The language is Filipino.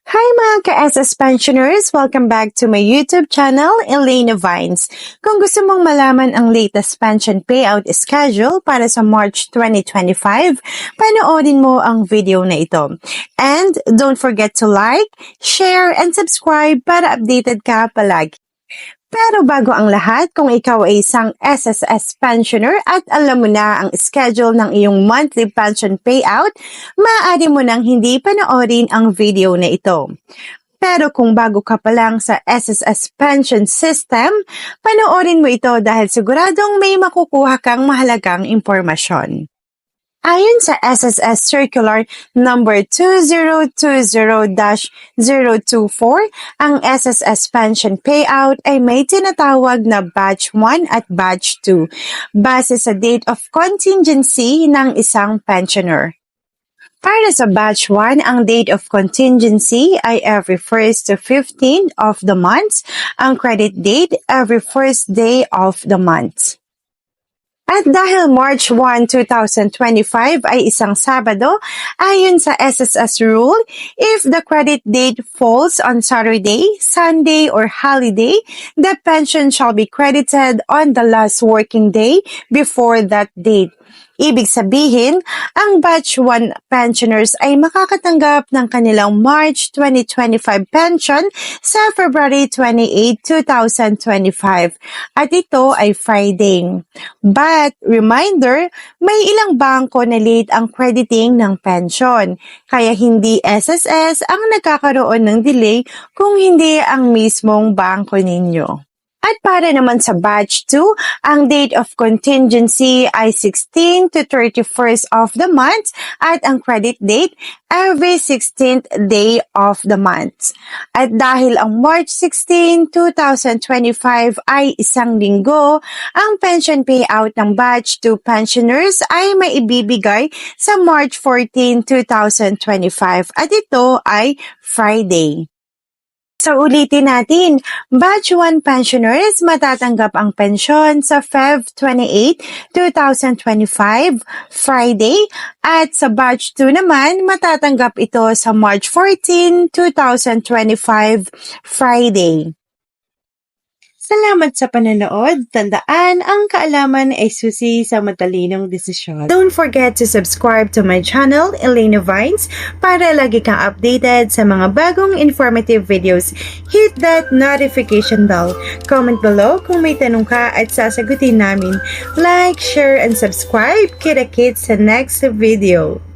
Hi mga ka-SS pensioners! Welcome back to my YouTube channel, Elena Vines. Kung gusto mong malaman ang latest pension payout schedule para sa March 2025, panoorin mo ang video na ito. And don't forget to like, share, and subscribe para updated ka palagi. Pero bago ang lahat, kung ikaw ay isang SSS pensioner at alam mo na ang schedule ng iyong monthly pension payout, maaari mo nang hindi panoorin ang video na ito. Pero kung bago ka pa lang sa SSS pension system, panoorin mo ito dahil siguradong may makukuha kang mahalagang impormasyon. Ayon sa SSS Circular number 2020-024, ang SSS pension payout ay may tinatawag na Batch 1 at Batch 2 base sa date of contingency ng isang pensioner. Para sa Batch 1, ang date of contingency ay every 1st to 15th of the month, ang credit date every 1st day of the month. At dahil March 1, 2025 ay isang Sabado, ayon sa SSS rule, if the credit date falls on Saturday, Sunday, or holiday, the pension shall be credited on the last working day before that date. Ibig sabihin, ang Batch 1 pensioners ay makakatanggap ng kanilang March 2025 pension sa February 28, 2025 at ito ay Friday. But, reminder, may ilang bangko na late ang crediting ng pension, kaya hindi SSS ang nagkakaroon ng delay kung hindi ang mismong bangko ninyo. At para naman sa Batch 2, ang date of contingency ay 16 to 31st of the month at ang credit date every 16th day of the month. At dahil ang March 16, 2025 ay isang linggo, ang pension payout ng Batch 2 pensioners ay maibibigay sa March 14, 2025 at ito ay Friday. So ulitin natin, Batch 1 pensioners matatanggap ang pensyon sa Feb 28, 2025, Friday, at sa Batch 2 naman matatanggap ito sa March 14, 2025, Friday. Salamat sa panonood. Tandaan, ang kaalaman ay susi sa matalinong desisyon. Don't forget to subscribe to my channel, Elena Vines, para lagi kang updated sa mga bagong informative videos. Hit that notification bell. Comment below kung may tanong ka at sasagutin namin. Like, share, and subscribe. Kita-kits sa next video.